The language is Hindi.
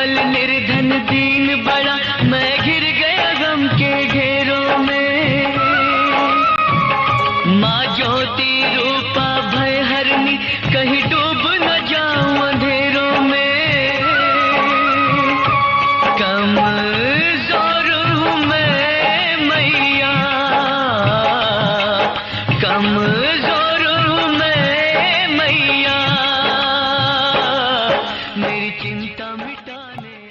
निर्बल निर्धन दीन बड़ा, मैं घिर गया गम के घेरों में। माँ ज्योति रूपा भय हरनी, कहीं डूब न जाऊं अंधेरों में। कमजोर हूँ मैं मैया, कम